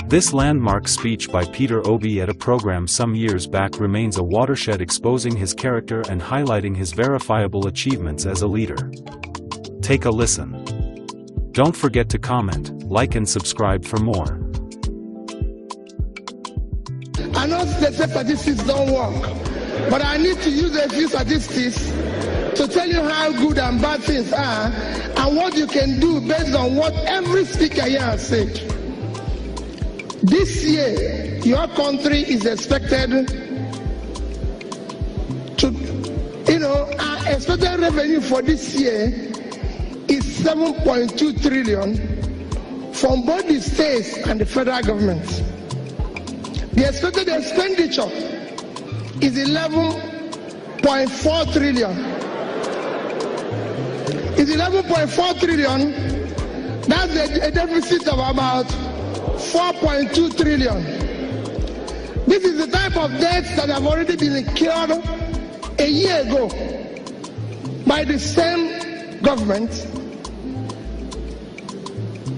This landmark speech by Peter Obi at a program some years back remains a watershed, exposing his character and highlighting his verifiable achievements as a leader. Take a listen. Don't forget to comment, like and subscribe for more. I know they say statistics don't work, but I need to use a few statistics to tell you how good and bad things are and what you can do based on what every speaker here has said. This year, your country is expected to, our expected revenue for this year is 7.2 trillion from both the states and the federal government. The expected expenditure is 11.4 trillion. It's 11.4 trillion. That's a deficit of about 4.2 trillion. This is the type of debts that have already been incurred a year ago by the same government.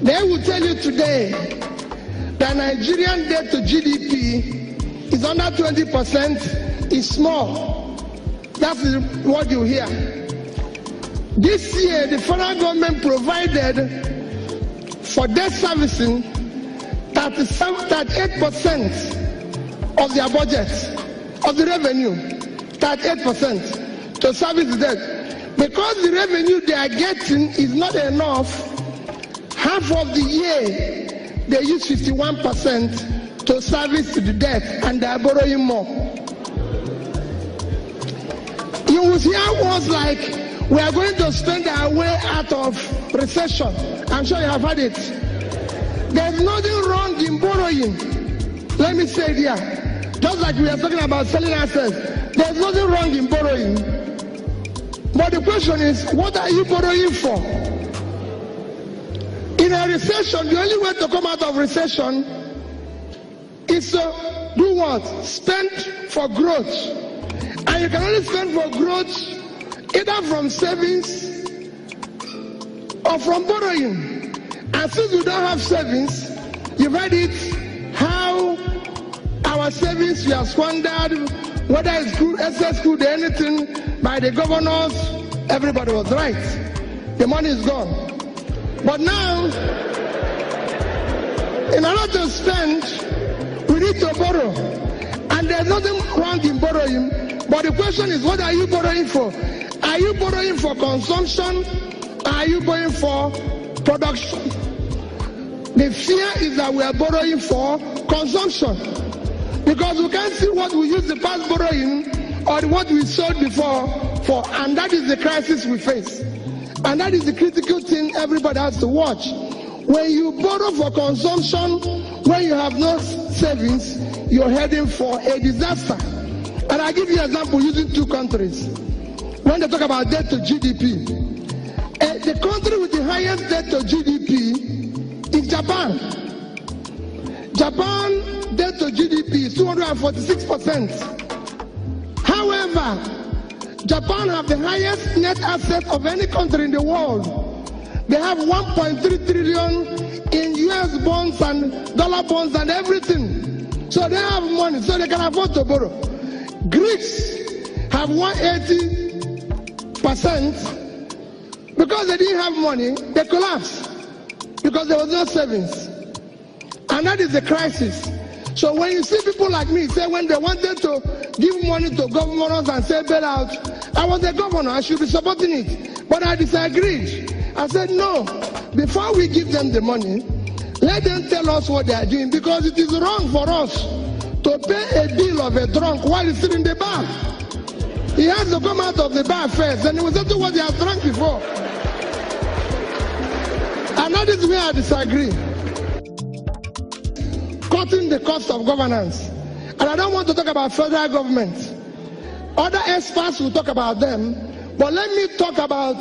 They will tell you today that Nigerian debt to GDP is under 20%, is small. That's what you hear. This year, the federal government provided for debt servicing 38% of their budget, of the revenue, 38% to service the debt. Because the revenue they are getting is not enough, half of the year they use 51% to service the debt and they are borrowing more. You will hear words like, we are going to spend our way out of recession. I'm sure you have heard it. There's nothing wrong in borrowing. Let me say it here. Just like we are talking about selling assets, there's nothing wrong in borrowing. But the question is, what are you borrowing for? In a recession, the only way to come out of recession is to do what? Spend for growth. And you can only spend for growth either from savings or from borrowing. And since we don't have savings, you've heard it, how our savings were squandered, whether it's good, excess good, anything, by the governors, everybody was right. The money is gone. But now, in order to spend, we need to borrow. And there's nothing wrong in borrowing, but the question is, what are you borrowing for? Are you borrowing for consumption? Or are you borrowing for production? The fear is that we are borrowing for consumption, because we can't see what we used the past borrowing or what we sold before for, and that is the crisis we face. And that is the critical thing everybody has to watch. When you borrow for consumption, when you have no savings, you're heading for a disaster. And I give you an example using two countries. When they talk about debt to GDP, the country with the highest debt to GDP is Japan. Japan debt to GDP is 246%. However, Japan have the highest net asset of any country in the world. They have 1.3 trillion in US bonds and dollar bonds and everything. So they have money, so they can afford to borrow. Greeks have 180%. Because they didn't have money, they collapsed. Because there was no savings. And that is the crisis. So when you see people like me say, when they wanted to give money to governors and say bailout, I was a governor, I should be supporting it. But I disagreed. I said, no, before we give them the money, let them tell us what they are doing, because it is wrong for us to pay a bill of a drunk while he's sitting in the bar. He has to come out of the bar first, and he will say to what he has drunk before. And that is where I disagree. Cutting the cost of governance. And I don't want to talk about federal government. Other experts will talk about them. But let me talk about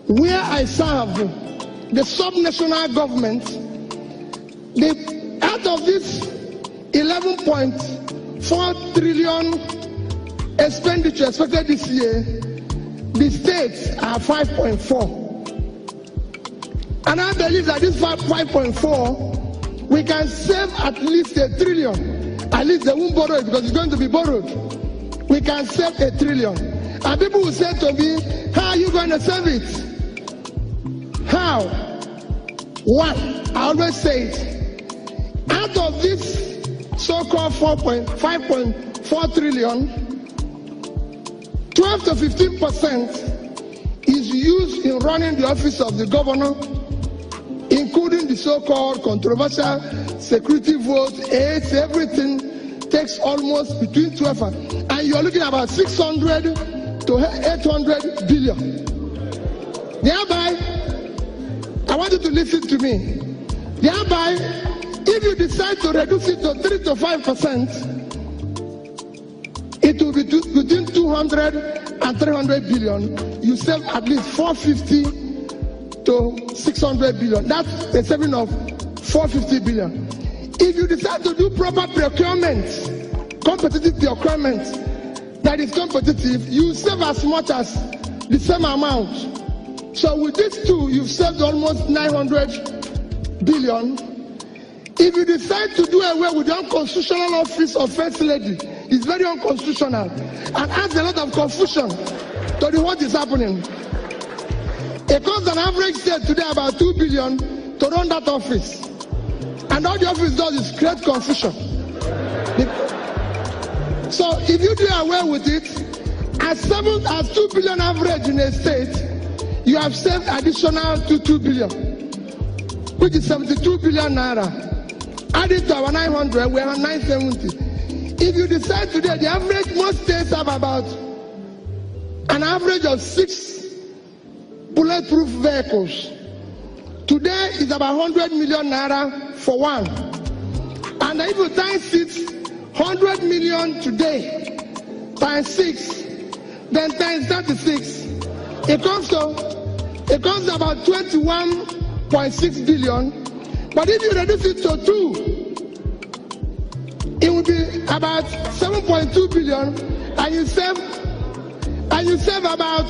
where I serve, the subnational government. Out of this 11.4 trillion expenditure expected this year, the states are 5.4. And I believe that this 5.4 We can save at least $1 trillion. At least they won't borrow it because it's going to be borrowed. We can save $1 trillion. And people will say to me, how are you going to save it? How? One, I always say it. Out of this so-called 5.4 trillion, 12 to 15% is used in running the office of the governor, including the so-called controversial security votes, aids, everything takes almost between 12 and you're looking at about 600 to 800 billion. Thereby, I want you to listen to me. Thereby, if you decide to reduce it to 3 to 5%, it will be between 200 and 300 billion. You save at least 450 to 600 billion. That's a saving of 450 billion. If you decide to do proper procurement, competitive procurement that is competitive, you save as much as the same amount. So with these two, you've saved almost 900 billion. If you decide to do away with the unconstitutional office of First Lady, it's very unconstitutional and adds a lot of confusion to what is happening. It costs an average state today about 2 billion to run that office. And all the office does is create confusion. So if you do away with it, as 2 billion average in a state, you have saved additional to 2 billion, which is 72 billion naira. Added to our 900, we are 970. If you decide today, the average, most states have about an average of 6 bulletproof vehicles. Today is about 100 million naira for one. And if you times it, 100 million today, times 6, then times 36, it comes to about 21.6 billion. But if you reduce it to 2, it will be about 7.2 billion, and you save about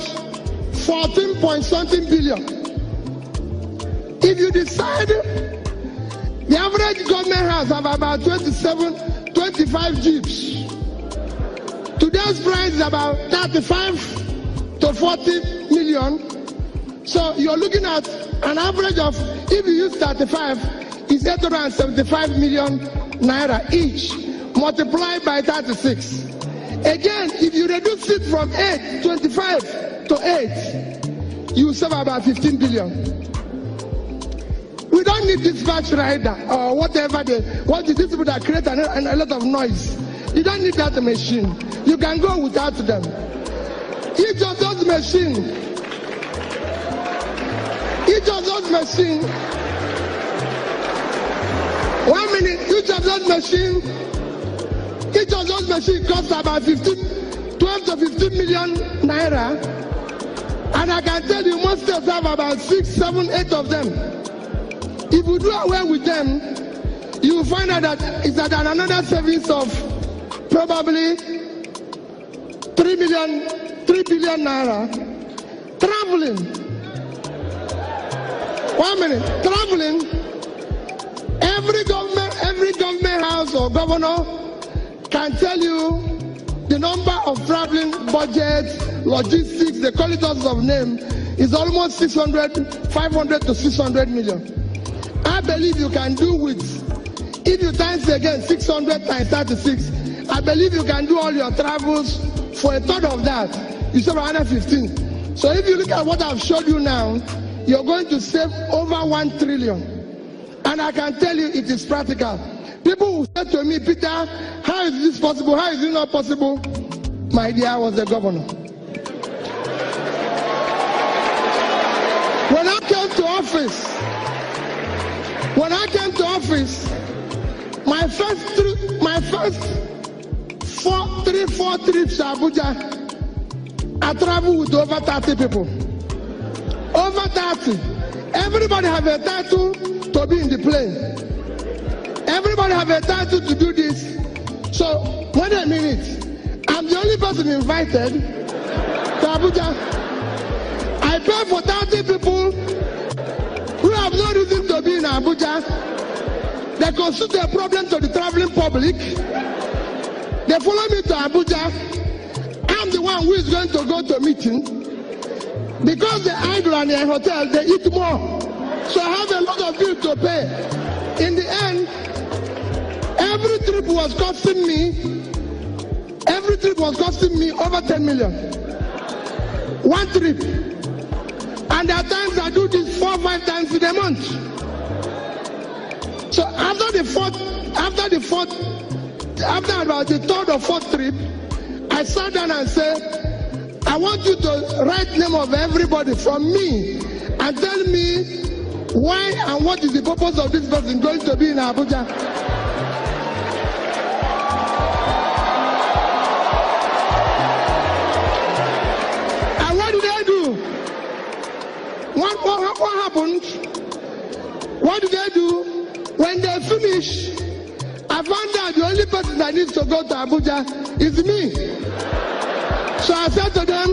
14 point something billion. If you decide, the average government house have about 25 jeeps. Today's price is about 35 to 40 million. So you're looking at an average of, if you use 35, is 875 million naira each, multiplied by 36. Again, if you reduce it from 25 to 8, you save about 15 billion. We don't need dispatch rider or whatever these people that create a lot of noise. You don't need that machine. You can go without them. Each of those machines, each of those machines costs about 12 to 15 million naira. And I can tell you, most states have about 6, 7, 8 of them. If you do away with them, you will find out that it's at another savings of probably 3 billion naira. Traveling. 1 minute. Traveling. Every government house or governor can tell you the number of traveling budgets, logistics, they call it all sorts of name, is almost 500 to 600 million. I believe you can do with, if you times again 600 times 36, I believe you can do all your travels for a third of that. You save 115. So if you look at what I've showed you now, you're going to save over 1 trillion. And I can tell you it is practical. People who say to me, Peter, how is this possible? How is it not possible? My dear, I was the governor. When I came to office, my first 4 trips to Abuja, I traveled with over 30 people. Over 30. Everybody have a title to be in the plane. Everybody have a title to do this. So, wait a minute. I'm the only person invited to Abuja. I pay for 30 people who have no reason to be in Abuja. They constitute a problem to the traveling public. They follow me to Abuja. I'm the one who is going to go to meeting. Because they idle and they're in hotel, they eat more. So I have a lot of bills to pay. In the end, every trip was costing me over 10 million. One trip. And there are times I do this 4 or 5 times in a month. So after about the third or fourth trip, I sat down and said, I want you to write name of everybody from me and tell me why and what is the purpose of this person going to be in Abuja. And what did they do? What happened? What did they do? When they finish, I found out the only person that needs to go to Abuja is me. So I said to them,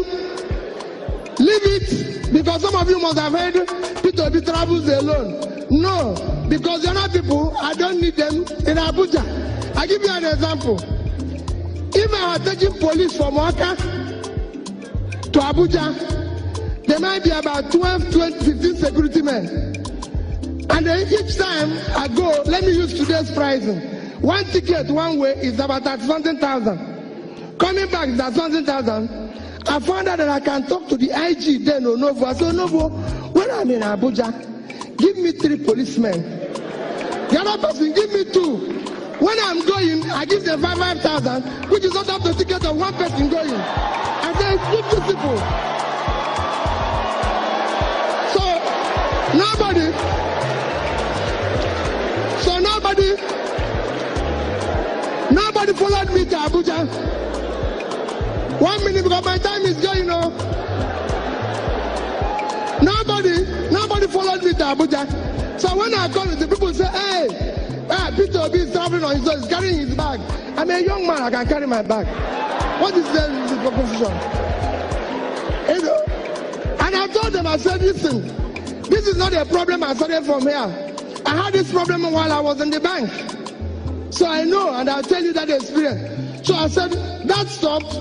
leave it, because some of you must have heard Peter Obi travels alone. No, because the other people, I don't need them in Abuja. I give you an example. If I were taking police from Waka to Abuja, there might be about 12, 15 security men. And then each time I go, let me use today's pricing. One ticket one way is about 30,000. Coming back is 30,000. I found out that I can talk to the IG then Onovo. I said, Onovo, when I'm in Abuja, give me 3 policemen. The other person, give me 2. When I'm going, I give them 5,000, which is not up to the ticket of one person going. And then give 2 people. So nobody followed me to Abuja. 1 minute, because my time is going on. Nobody followed me to Abuja. So when I call, the people say, hey, Peter Obi is traveling on his own, he's carrying his bag. I'm a young man, I can carry my bag. What is the proposition? And I told them, I said, listen, this is not a problem I started from here. I had this problem while I was in the bank. So I know, and I'll tell you that experience. So I said, that stopped.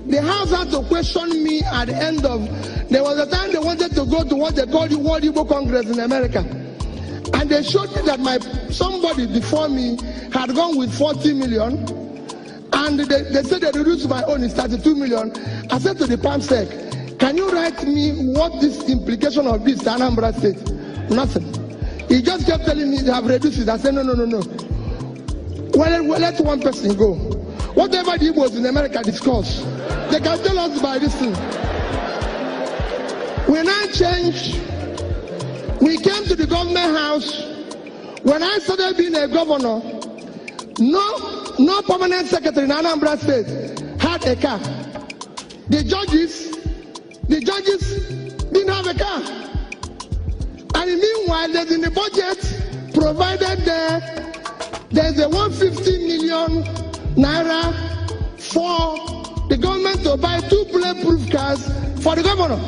The House had to question me at the end of, there was a time they wanted to go to what they call the World Igbo Congress in America. And they showed me that somebody before me had gone with 40 million. And they said they reduced my own is 32 million. I said to the PAMSEC, can you write me what this implication of this to Anambra State? Nothing. He just kept telling me they have reduced it. I said, no. Well, let one person go. Whatever the Igbos in America discuss, they can tell us by this thing. We now changed. We came to the government house. When I started being a governor, no permanent secretary in Anambra State had a car. The judges didn't have a car. And meanwhile, there's in the budget provided there's a 150 million naira for the government to buy 2 bulletproof cars for the governor.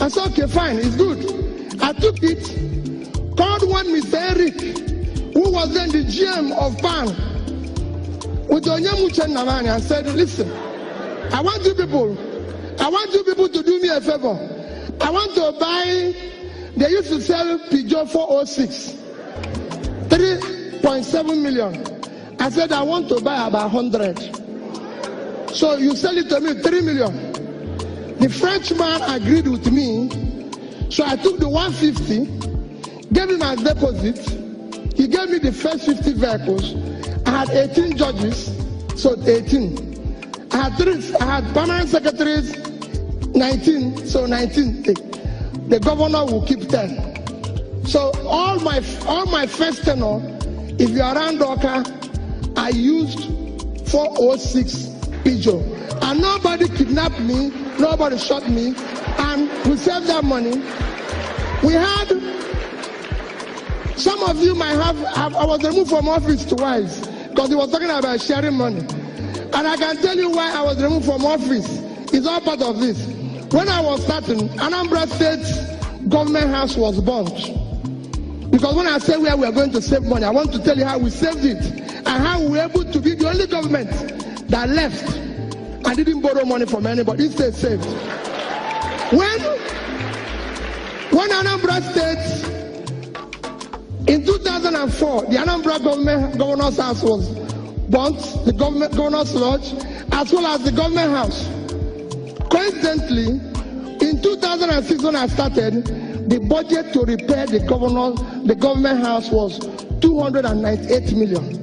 I said, okay, fine, it's good. I took it, called one Mr. Eric, who was then the GM of PAN, with Onyemuchen Namani, and said, listen, I want you people to do me a favor. I want to buy, they used to sell Peugeot 406, 3.7 million. I said, I want to buy about 100. So you sell it to me 3 million. The Frenchman agreed with me. So I took the 150, gave him as deposit. He gave me the first 50 vehicles. I had 18 judges, so 18. I had permanent secretaries, 19, so 19. The governor will keep 10. So all my first tenure, if you're around Doka, I used 406 Peugeot. And nobody kidnapped me, nobody shot me, and we saved that money. We had, some of you might have, I was removed from office twice, because he was talking about sharing money. And I can tell you why I was removed from office. It's all part of this. When I was starting, Anambra State government house was burnt. Because when I say where we are going to save money, I want to tell you how we saved it and how we were able to be the only government that left and didn't borrow money from anybody. It stayed saved. When Anambra State, in 2004, the Anambra Governor's House was burnt, the Governor's Lodge, as well as the Government House. Coincidentally, in 2006 when I started, the budget to repair the Government House was 298 million.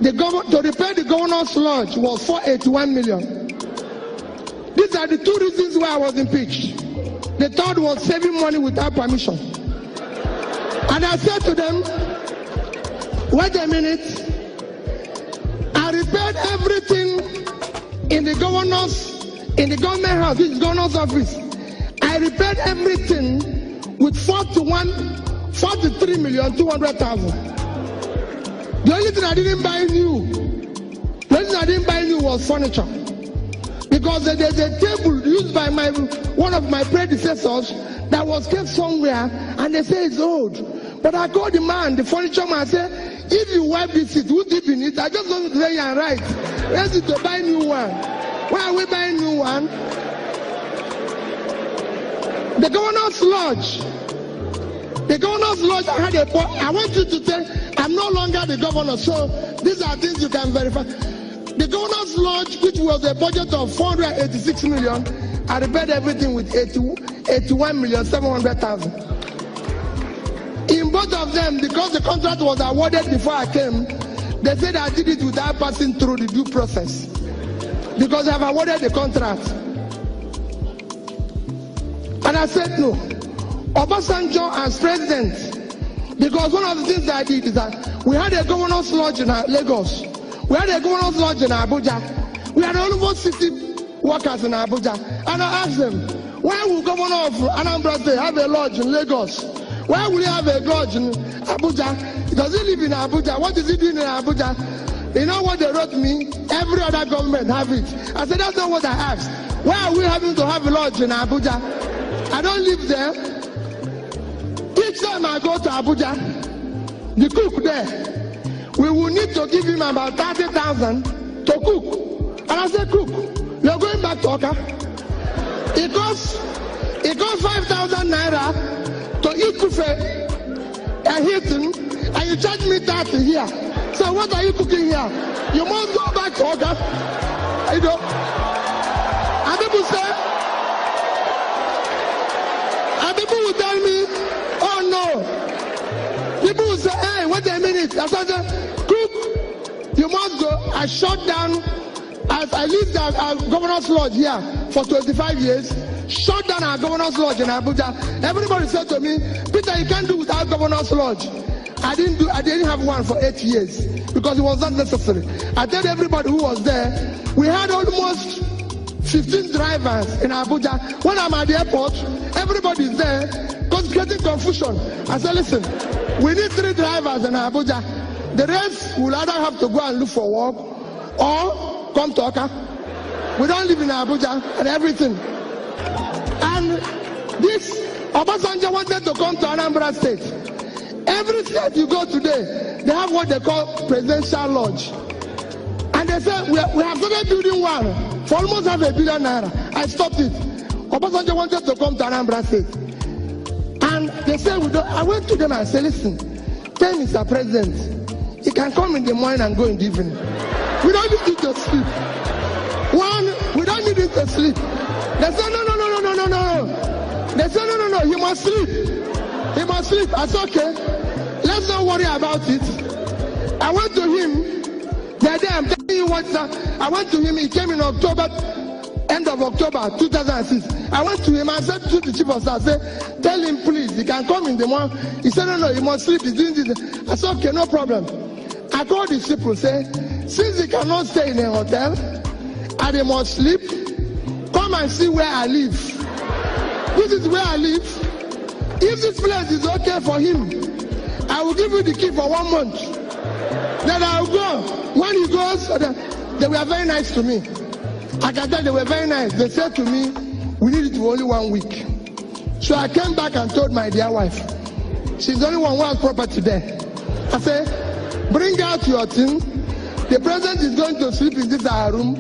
To repair the Governor's Lodge was 481 million. These are the two reasons why I was impeached. The third was saving money without permission. And I said to them, wait a minute, I repaired everything in the Government House, which is Governor's office. I repaired everything with 43,200,000. The only thing I didn't buy new was furniture. Because there's a table used by one of my predecessors that was kept somewhere, and they say it's old. But I called the man, the furniture man, I said, if you wipe this seat, who deep in it? I just want to say and right. Ready to buy new one. Why are we buying new one? The Governor's Lodge. I want you to tell, I'm no longer the governor, so these are things you can verify. The Governor's Lodge, which was a budget of 486 million, I repaired everything with 81,700,000. In both of them, because the contract was awarded before I came, they said I did it without passing through the due process. Because I've awarded the contract. And I said no. Obasanjo as president, because one of the things that I did is that we had a Governor's Lodge in Lagos. We had a Governor's Lodge in Abuja. We had almost 60 workers in Abuja. And I asked them, why will Governor of Anambra State have a lodge in Lagos? Why will he have a lodge in Abuja? Does he live in Abuja? What is he doing in Abuja? You know what they wrote me? Every other government have it. I said, that's not what I asked. Why are we having to have a lodge in Abuja? I don't live there. Each time I go to Abuja, the cook there, we will need to give him about 30,000 to cook. And I said, cook, you're going back to Oka. It costs 5,000 naira to eat buffet and Hilton, and you charge me 30 here. So what are you cooking here? You must go back to Oka. You know? And people will tell me, oh no. People will say, hey, wait a minute. I said, cook, you must go. I shut down, as I lived at our Governor's Lodge here for 25 years, shut down our Governor's Lodge in Abuja. Everybody said to me, Peter, you can't do without Governor's Lodge. I didn't have one for 8 years because it was not necessary. I told everybody who was there, we had almost 15 drivers in Abuja. When I'm at the airport, everybody's there because it's getting confusion. I said, listen, we need 3 drivers in Abuja. The rest will either have to go and look for work or come to Oka. We don't live in Abuja and everything. And this Obasanjo wanted to come to Anambra State. Every state you go today, they have what they call presidential lodge. And they said, we have started building one for almost $500 million. I stopped it. Obasanjo wanted to come to Anambra State. And they said, I went to them and said, listen, tell Mr. President, he can come in the morning and go in the evening. We don't need him to sleep. We don't need him to sleep. They said, no. They said, no, he must sleep. He must sleep. I said, okay, let's not worry about it. I went to him. The day I'm telling you what, I went to him. He came in October, end of October 2006. I went to him. I said to the chief of staff, I said, tell him please, he can come in the morning. He said, no, he must sleep. He's doing this. I said, okay, no problem. I called the people, say, since he cannot stay in a hotel and he must sleep, come and see where I live. This is where I live. If this place is okay for him, I will give you the key for 1 month. Then I'll go. When he goes, they were very nice to me. I can tell they were very nice. They said to me, we need it for only 1 week. So I came back and told my dear wife, She's the only one who has property there. I say, bring out your thing. The president is going to sleep in this room.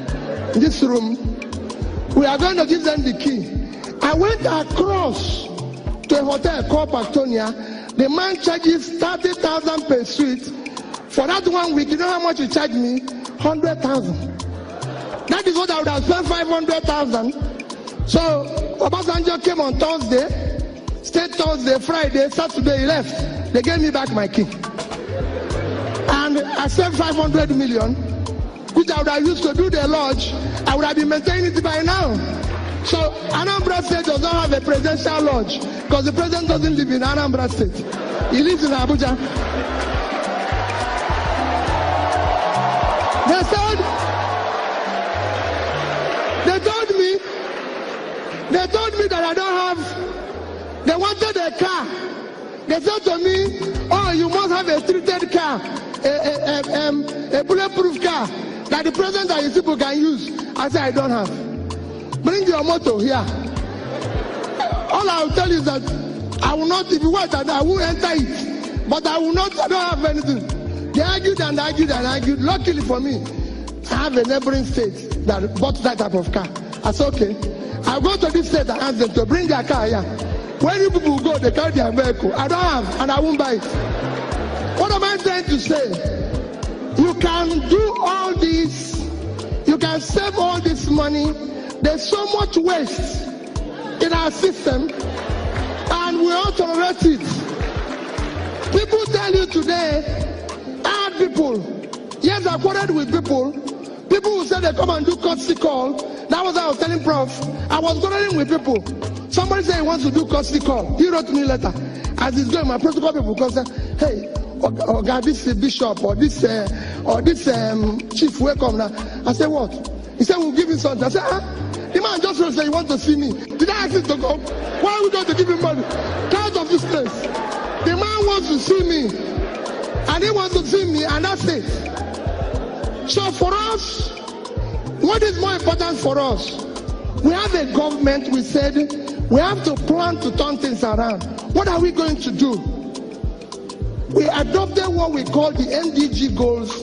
In this room. We are going to give them the key. I went across to a hotel called Pactonia. The man charges 30,000 per suite. For that 1 week, you know how much he charged me? 100,000. That is what I would have spent 500,000. So Obasanjo came on Thursday, stayed Thursday, Friday, Saturday, he left. They gave me back my key. And I spent 500 million, which I would have used to do the lodge. I would have been maintaining it by now. So Anambra State does not have a presidential lodge because the president doesn't live in Anambra State. He lives in Abuja. They told me that I don't have, they wanted a car. They said to me, oh, you must have a treated car, a bulletproof car that the president and his people can use. I said, I don't have. Bring your motor here. All I will tell you is that I will not, if you want that, I will enter it. But I will not, I don't have anything. They argued and argued and argued. Luckily for me, I have a neighboring state that bought that type of car. I said, okay, I'll go to this state and ask them to bring their car here. When you people go, they carry their vehicle. I don't have, and I won't buy it. What am I trying to say? You can do all this. You can save all this money. There's so much waste in our system, and we all tolerate it. People tell you today, hard people. Yes, I quarreled with people. People who said they come and do courtesy call. That was what I was telling Prof. I was quarreling with people. Somebody said he wants to do courtesy call. He wrote me a letter. As he's going, my protocol people come say, hey, God, this bishop or this chief, welcome now. I said, what? He said, we'll give him something. I said, the man just said he wants to see me. Did I ask him to go? Why are we going to give him money? Get out of this place. The man wants to see me. And he wants to see me, and that's it. So for us, what is more important for us? We have a government, we said, we have to plan to turn things around. What are we going to do? We adopted what we call the MDG goals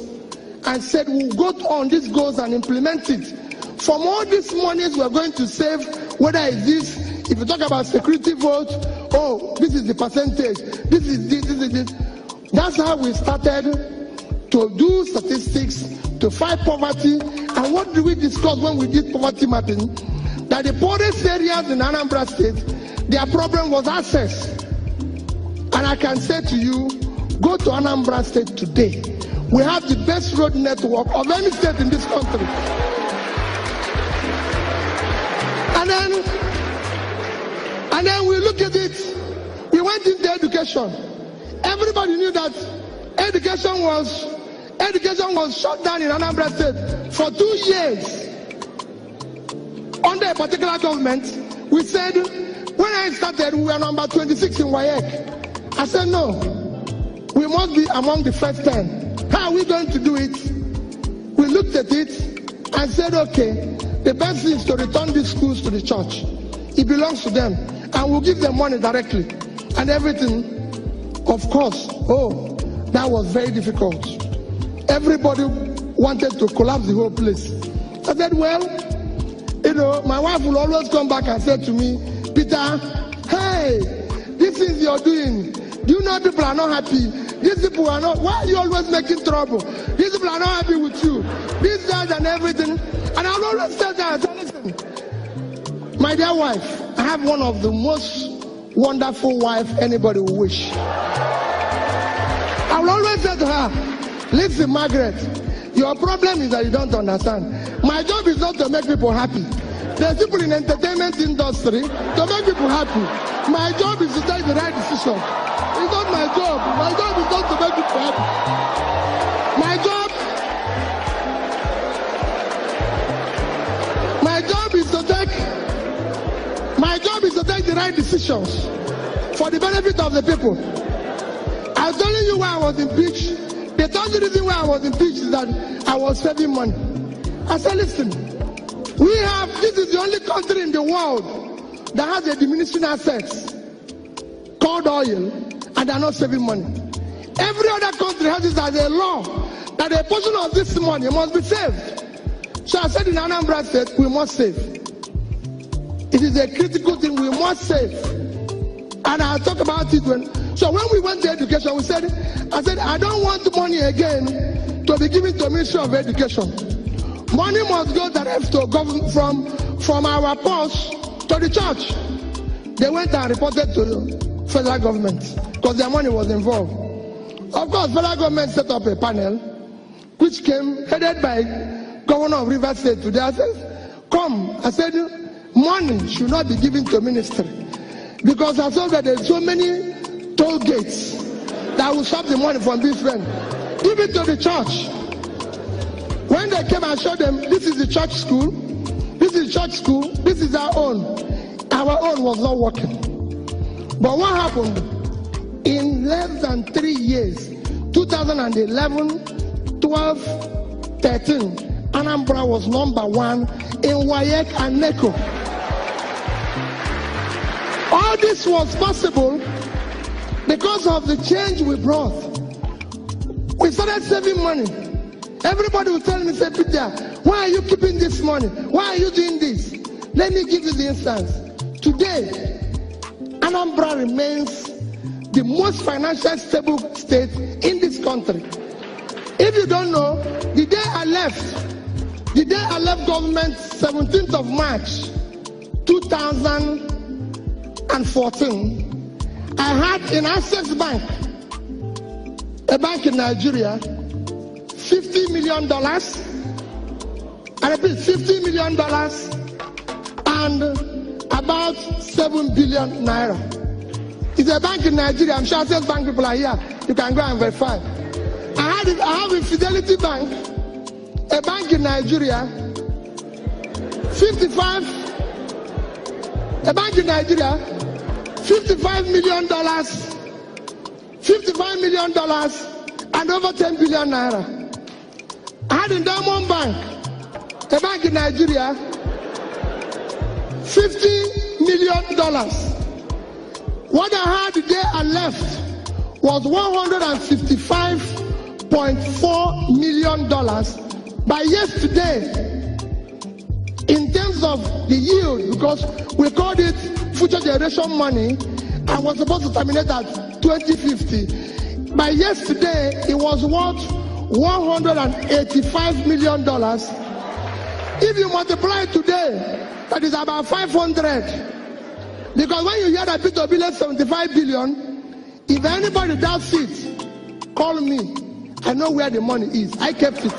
and said we'll go on these goals and implement it. From all these monies we're going to save, whether it's this, if you talk about security vote, oh, this is the percentage, this is this. That's how we started to do statistics, to fight poverty. And what did we discuss when we did poverty mapping? That the poorest areas in Anambra State, their problem was access. And I can say to you, go to Anambra State today. We have the best road network of any state in this country. And then we look at it. We went into education. Everybody knew that education was shut down in Anambra State for 2 years. Under a particular government, we said, when I started, we were number 26 in WAEC. I said, no, we must be among the first 10. How are we going to do it? We looked at it and said, okay, the best thing is to return these schools to the church. It belongs to them. And we'll give them money directly. And everything, of course, oh, that was very difficult. Everybody wanted to collapse the whole place. I said, well, you know, my wife will always come back and say to me, Peter, hey, these things you're doing, do you know people are not happy? These people are not, why are you always making trouble? These people are not happy with you. These guys and everything. And I'll always tell them, listen, my dear wife, I have one of the most wonderful wife anybody will wish. I will always say to her, listen, Margaret, your problem is that you don't understand. My job is not to make people happy. There's people in the entertainment industry to make people happy. My job is to take the right decision. It's not my job. My job is not to make people happy. My job is to take the right decisions for the benefit of the people. I'm telling you why I was impeached. The third reason why I was impeached is that I was saving money. I said, listen, this is the only country in the world that has a diminishing assets called oil, and and they are not saving money. Every other country has this as a law that a portion of this money must be saved. So I said in Anambra State, we must save. It is a critical thing, we must save. And I'll talk about it so when we went to education, I said, I don't want money again to be given to Ministry of Education. Money must go direct to government from our purse to the church. They went and reported to the federal government because their money was involved. Of course, federal government set up a panel which came headed by Governor of Rivers State today. I said, come. I said, money should not be given to ministry because I saw that there's so many toll gates that will stop the money from being spent. Give it to the church. When they came and showed them, this is the church school, this is church school, this is our own. Our own was not working. But what happened? In less than 3 years, 2011, 12, 13, Anambra was #1 in WAEC and NECO. All this was possible because of the change we brought. We started saving money. Everybody would tell me, say, Peter, why are you keeping this money? Why are you doing this? Let me give you the instance. Today, Anambra remains the most financially stable state in this country. If you don't know, the day I left government, 17th of March, 2014, I had in Access Bank, a bank in Nigeria, $50 million, I repeat, $50 million and about 7 billion naira. It's a bank in Nigeria. I'm sure Access Bank people are here. You can go and verify. I have a Fidelity Bank, a bank in Nigeria, $55 million, $55 million and over 10 billion naira. I had in Diamond Bank, a bank in Nigeria, $50 million. What I had the day I left was $155.4 million. By yesterday, in terms of the yield, because we called it future generation money, I was supposed to terminate at 2050. By yesterday, it was worth $185 million. If you multiply it today, that is about 500. Because when you hear that Peter Obi left 75 billion, if anybody doubts it, call me. I know where the money is. I kept it.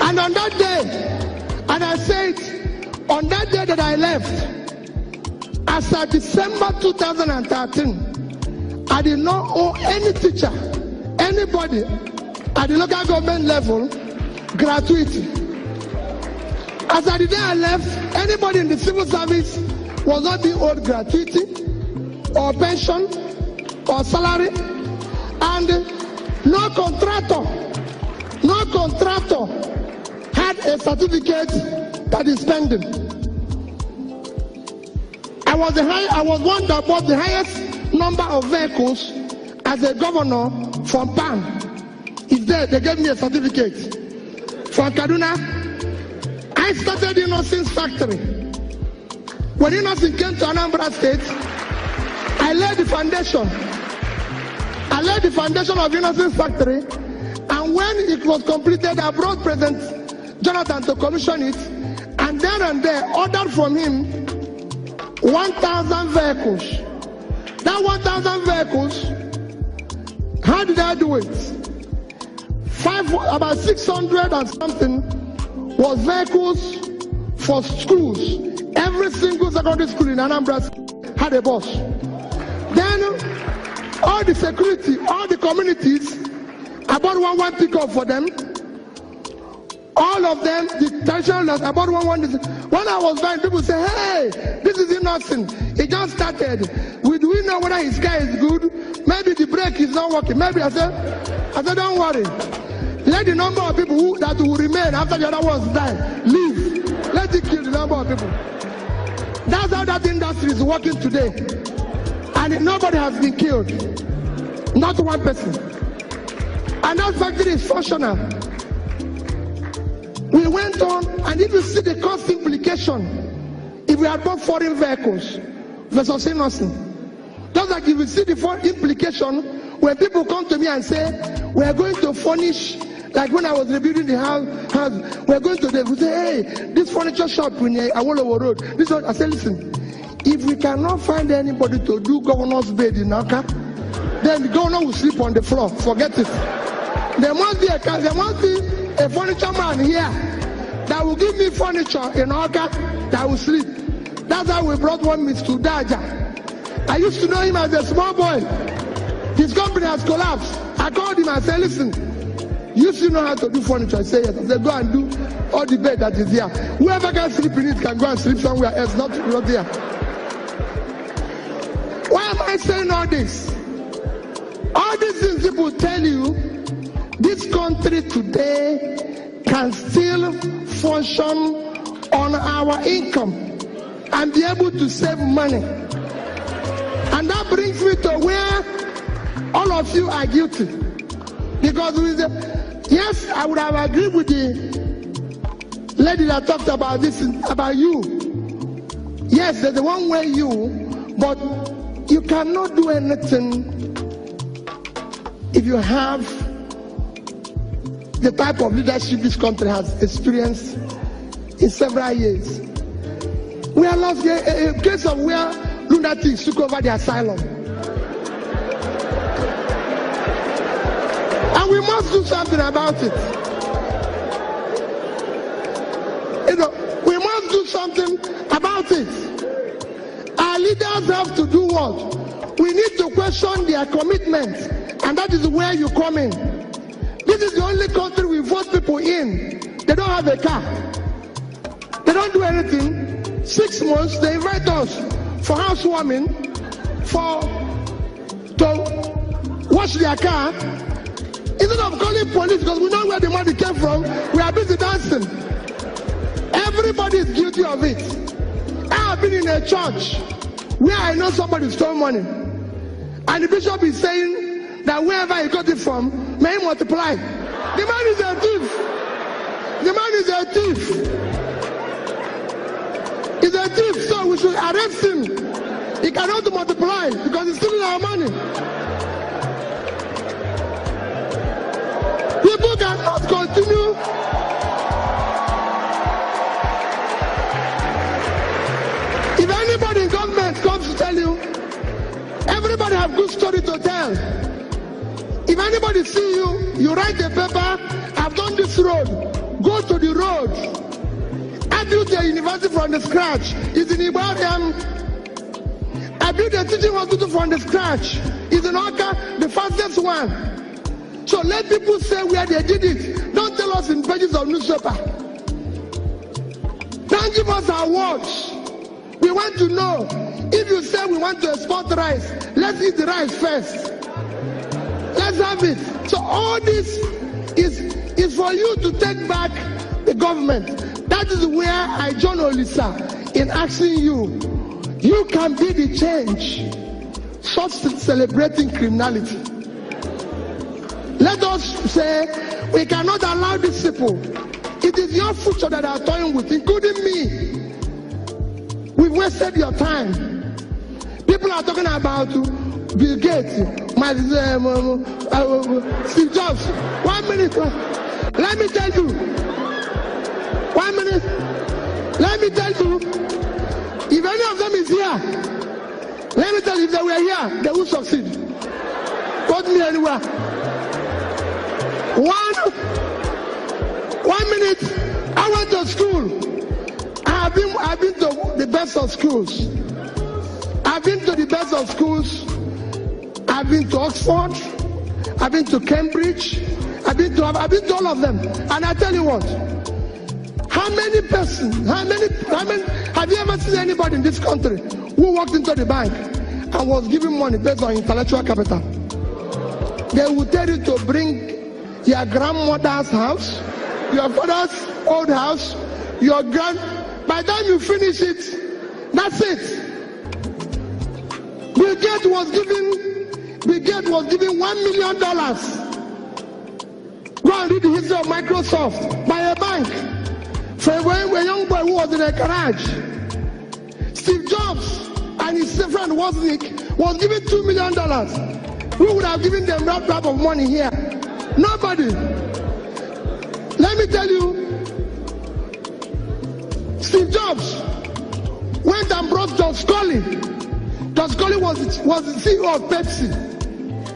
And on that day, and I said, on that day that I left, as of December 2013, I did not owe any teacher, anybody at the local government level, gratuity. As at the day I left, anybody in the civil service was not being owed gratuity or pension or salary, and no contractor had a certificate that is pending. I was one that bought the highest number of vehicles as a governor from PAN. It's there, they gave me a certificate. From Kaduna, I started Innocence Factory. When Innocence came to Anambra State, I laid the foundation. I laid the foundation of Innocence Factory, and when it was completed, I brought President Jonathan to commission it, and then and there ordered from him 1,000 vehicles. That 1,000 vehicles, how did I do it? About 600 and something was vehicles for schools. Every single secondary school in Anambra had a bus. Then all the security, all the communities, I bought one pickup for them. All of them, the traditionalists, I bought one. When I was buying, people say, hey, this is innocent. It just started. Do we know whether his car is good? Maybe the brake is not working. Maybe I said, don't worry. Let the number of people that will remain after the other ones die leave. Let it kill the number of people. That's how that industry is working today. And nobody has been killed. Not one person. And that factory is functional. We went on, and if you see the cost implication, if we had bought foreign vehicles versus innocent, just like if you see the foreign implication, when people come to me and say, we are going to furnish, like when I was rebuilding the house, we're going to them, we say, hey, this furniture shop in Awolowo Road, this one, I say, listen, if we cannot find anybody to do governor's bed in Aka, then the governor will sleep on the floor. Forget it. There must be a furniture man here that will give me furniture in Aka that will sleep. That's how we brought one Mr. Daja. I used to know him as a small boy. His company has collapsed. I called him and said, listen, you still know how to do furniture? I said, yes. I said, go and do all the bed that is here. Whoever can sleep in it can go and sleep somewhere else, not there. Why am I saying all this? All these things people tell you, this country today can still function on our income and be able to save money. And that brings me to where all of you are guilty. Because yes, I would have agreed with the lady that talked about this, about you. Yes, there's the one way you, but you cannot do anything if you have the type of leadership this country has experienced in several years. We are lost a case of where lunatics took over the asylum. And we must do something about it. You know, we must do something about it. Our leaders have to do what? We need to question their commitment, and that is where you come in. This is the only country we vote people in. They don't have a car. They don't do anything. 6 months, they invite us for housewarming, to wash their car. Instead of calling police, because we know where the money came from, we are busy dancing. Everybody is guilty of it. I have been in a church where I know somebody stole money, and the bishop is saying that wherever he got it from, may he multiply. The man is a thief. The man is a thief. He's a thief, so we should arrest him. He cannot multiply because he's stealing our money. People cannot continue. If anybody in government comes to tell you, everybody have good story to tell. If anybody see you, you write a paper, I've done this road, go to the road. I built a university from the scratch. It's in Ibadan. I built a teaching hospital from the scratch. It's in Oka, the fastest one. So let people say where they did it. Don't tell us in pages of newspaper. Don't give us our words. We want to know. If you say we want to export rice, let's eat the rice first. Let's have it. So all this is for you to take back the government. That is where I join Olisa in asking you. You can be the change. Stop celebrating criminality. Let us say we cannot allow these people. It is your future that are toying with, including me. We've wasted your time. People are talking about Bill Gates, Steve Jobs. 1 minute. Let me tell you. 1 minute. Let me tell you. If any of them is here, let me tell you, if they were here, they will succeed. Put me anywhere. 1 minute. I went to school. I've been to the best of schools. I've been to the best of schools. I've been to Oxford. I've been to Cambridge. I've been to all of them. And I tell you what, how many have you ever seen anybody in this country who walked into the bank and was giving money based on intellectual capital? They will tell you to bring your grandmother's house, your father's old house, by the time you finish it, That's it. Bill Gates was given $1 million. Go and read the history of Microsoft by a bank for a young boy who was in a garage. Steve Jobs and his friend Wozniak was given $2 million. Who would have given them that type of money here? Nobody. Let me tell you, Steve Jobs went and brought John Scully. John Scully was the CEO of Pepsi.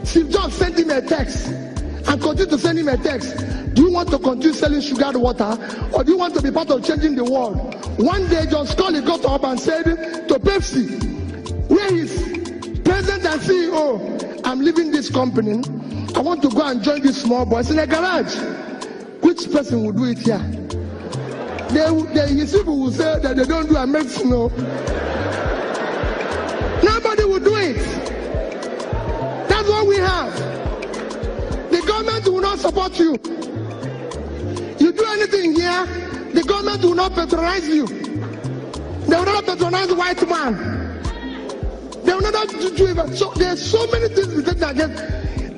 Steve Jobs sent him a text and continued to send him a text. Do you want to continue selling sugared water, or do you want to be part of changing the world? One day, John Scully got up and said to Pepsi, where is president and CEO? I'm leaving this company. I want to go and join these small boys in a garage. Which person would do it here? His people will say that they don't do a medicine. No. Nobody will do it. That's what we have. The government will not support you. You do anything here, the government will not patronize you. They will not patronize the white man. They will not do it. So there's so many things we take against.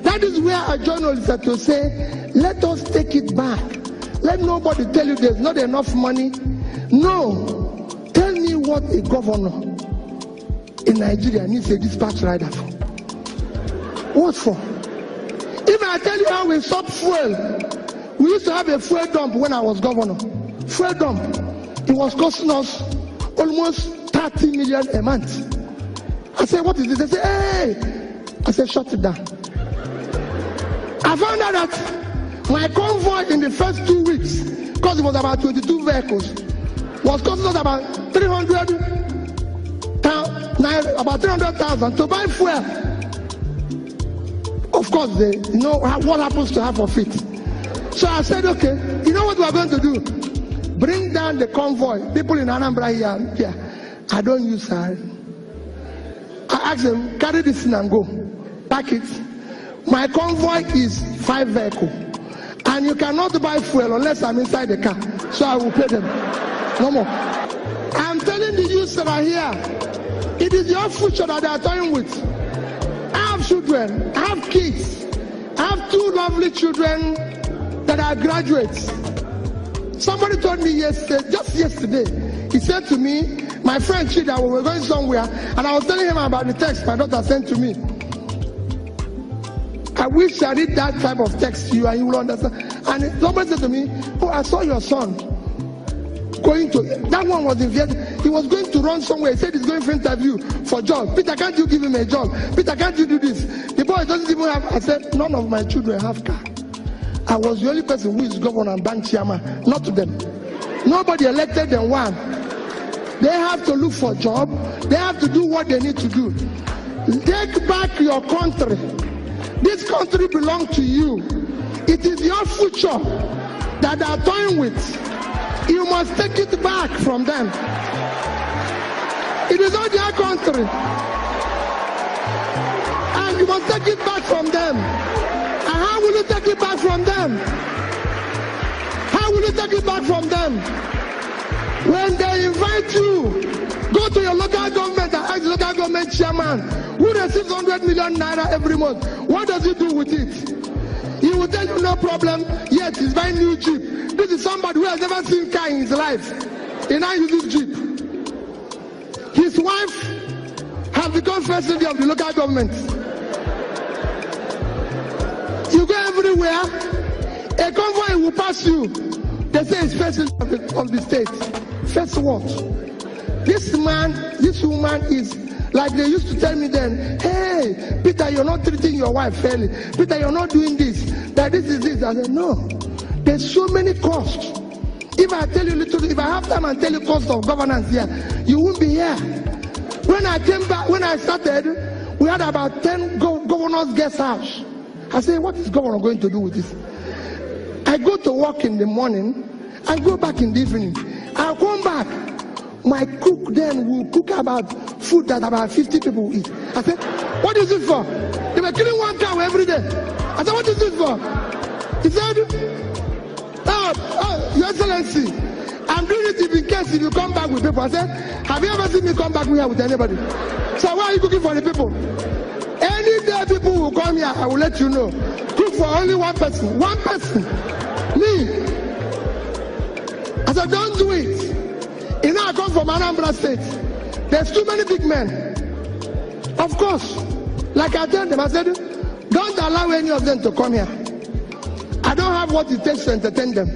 That is where a journalist had to say, let us take it back. Let nobody tell you there's not enough money. No. Tell me what a governor in Nigeria needs a dispatch rider for. What for? If I tell you how we stop fuel, we used to have a fuel dump when I was governor. Fuel dump. It was costing us almost 30 million a month. I said, what is this? They say, hey. I said, shut it down. I found out that my convoy in the first 2 weeks, because it was about 22 vehicles, was costing us about 300,000 to buy fuel. Of course, they know what happens to half of it. So I said, okay, you know what we are going to do? Bring down the convoy. People in Anambra here, I don't use her. I asked them, carry this in and go. Pack it. My convoy is 5 vehicles. And you cannot buy fuel unless I'm inside the car. So I will pay them. No more. I'm telling the youths that are here, it is your future that they are toying with. I have children. I have kids. I have 2 lovely children that are graduates. Somebody told me yesterday, just yesterday, he said to me, my friend Chida, we were going somewhere, and I was telling him about the text my daughter sent to me. I wish I read that type of text to you and you will understand. And somebody said to me, oh, I saw your son going to, that one was in Vietnam. He was going to run somewhere. He said he's going for interview for job. Peter, can't you give him a job? Peter, can't you do this? The boy doesn't even have, I said, none of my children have car. I was the only person who is governor and bank chairman, not to them. Nobody elected them one. They have to look for a job. They have to do what they need to do. Take back your country. This country belongs to you. It is your future that they are toying with. You must take it back from them. It is not their country. And you must take it back from them. And how will you take it back from them? How will you take it back from them? When they invite you, go to your local government and ask the local government chairman who receives 100 million naira every month. What does he do with it? He will tell you no problem, yet he's buying new Jeep. This is somebody who has never seen car in his life. He now uses Jeep. His wife has become first lady of the local government. You go everywhere, a convoy will pass you. They say it's first lady of the state. First what? This man, this woman is like they used to tell me then, hey, Peter, you're not treating your wife fairly. Peter, you're not doing this. That this is this. I said, no. There's so many costs. If I tell you little, if I have time and tell you cost of governance here, you won't be here. When I came back, when I started, we had about 10 governors guest house. I said, what is governor going to do with this? I go to work in the morning, I go back in the evening. I'll come back. My cook then will cook about food that about 50 people will eat. I said, what is it for? They were killing one cow every day. I said, what is it for? He said, oh, Your Excellency, I'm doing it in case if you come back with people. I said, have you ever seen me come back here with anybody? So why are you cooking for the people? Any day people will come here, I will let you know. Cook for only one person. One person. Me. I said, don't do it. You know, I come from Anambra State. There's too many big men. Of course. Like I told them, I said, don't allow any of them to come here. I don't have what it takes to entertain them.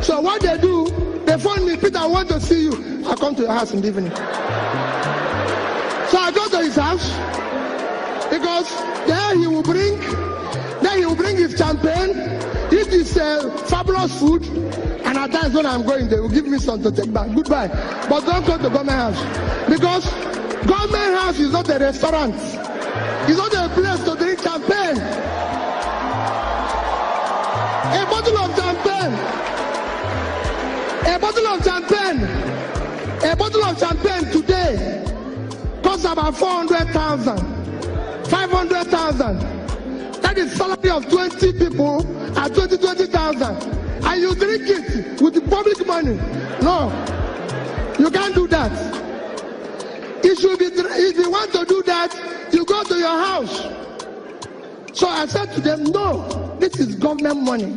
So what they do, they phone me, Peter, I want to see you. I come to your house in the evening. So I go to his house, because there he will bring his champagne, eat his fabulous food, and at times when I'm going, they will give me some to take back. Goodbye. But don't go to government house, because government house is not a restaurant. It's not a place to drink champagne. A bottle of champagne. A bottle of champagne today costs about 400,000, 500,000. That is salary of 20 people at 20,000. And you drink it with the public money. No, you can't do that. It should be, if you want to do that, you go to your house. So I said to them, no, this is government money.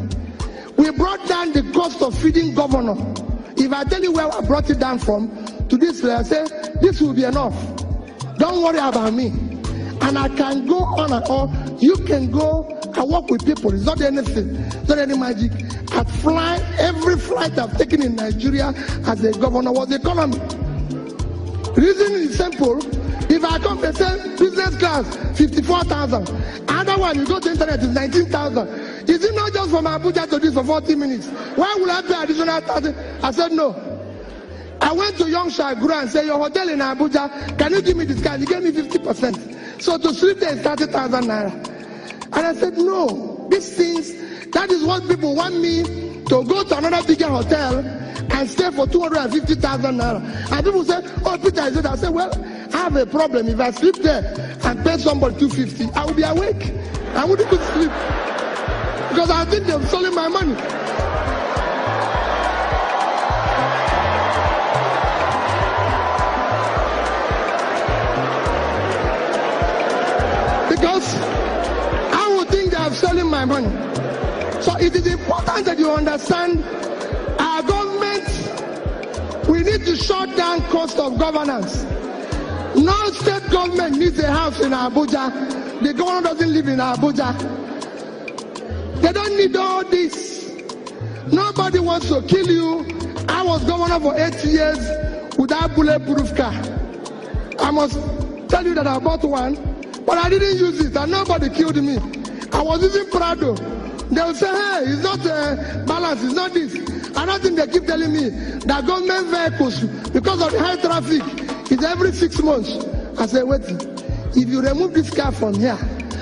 We brought down the cost of feeding governor. If I tell you where I brought it down from, to this place, I say, this will be enough. Don't worry about me. And I can go on and on. You can go and work with people. It's not anything. It's not any magic. Every flight I've taken in Nigeria as a governor was economy. Reason is simple. If I come and say business class, 54,000. Another one, you go to internet, is 19,000. Is it not just from Abuja to this for 40 minutes? Why would I pay additional 30? I said no. I went to Young Shagura and said, your hotel in Abuja, can you give me this card? He gave me 50%. So to sleep there is 30,000 naira. And I said, no, these things, that is what people want me to go to another bigger hotel and stay for 250,000 naira. And people say, oh, Peter, is it? I said, well, I have a problem. If I sleep there and pay somebody 250, I will be awake. I wouldn't go to sleep. Because I think they've stolen my money. Because I would think they have stolen my money. So it is important that you understand our government, we need to shut down cost of governance. No state government needs a house in Abuja. The governor doesn't live in Abuja. They don't need all this. Nobody wants to kill you. I was governor for 8 years without bulletproof car. I must tell you that I bought one, but I didn't use it and nobody killed me. I was using Prado. They will say, hey, it's not balance, it's not this. Another thing they keep telling me, that government vehicles, because of the high traffic, it's every 6 months. I say, wait, if you remove this car from here,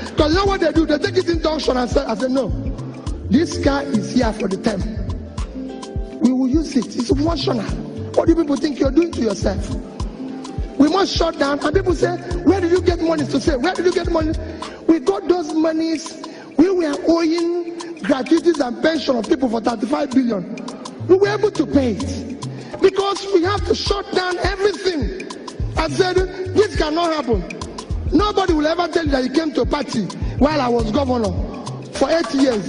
because you know what they do? They take it into auction and say, I said, no, this car is here for the term. We will use it. It's functional. What do people think you're doing to yourself? We must shut down. And people say, where did you get money? To say, where did you get money? We got those monies. We were owing gratuities and pension of people for 35 billion. We were able to pay it. Because we have to shut down everything. I said, this cannot happen. Nobody will ever tell you that he came to a party while I was governor for 8 years.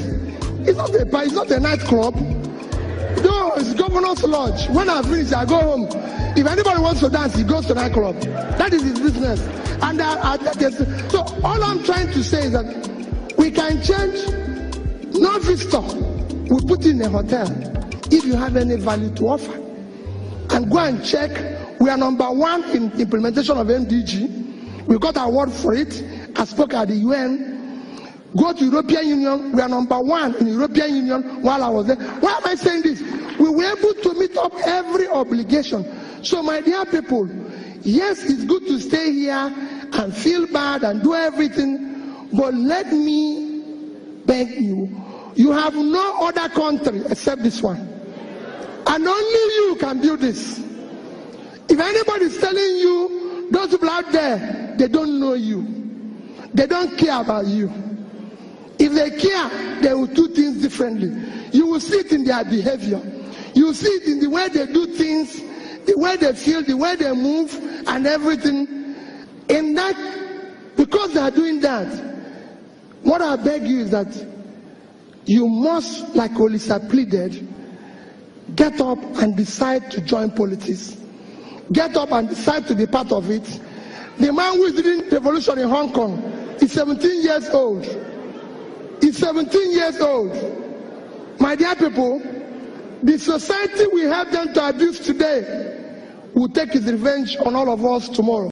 It's not a nightclub. No, it's governor's lodge. When I finish, I go home. If anybody wants to dance, he goes to nightclub. That is his business. And so all I'm trying to say is that we can change. No visitor we put in a hotel if you have any value to offer. And go and check. We are number 1 in implementation of MDG. We got an award for it. I spoke at the UN. Go to European Union. We are number 1 in European Union while I was there. Why am I saying this? We were able to meet up every obligation. So my dear people, yes, it's good to stay here and feel bad and do everything. But let me beg you, you have no other country except this one. And only you can build this. If anybody is telling you, those people out there, they don't know you. They don't care about you. If they care, they will do things differently. You will see it in their behavior. You see it in the way they do things, the way they feel, the way they move, and everything. In that, because they are doing that, what I beg you is that you must, like Olisa pleaded, get up and decide to join politics. Get up and decide to be part of it. The man who is leading the revolution in Hong Kong is 17 years old. He's 17 years old. My dear people, the society we help them to abuse today will take its revenge on all of us tomorrow.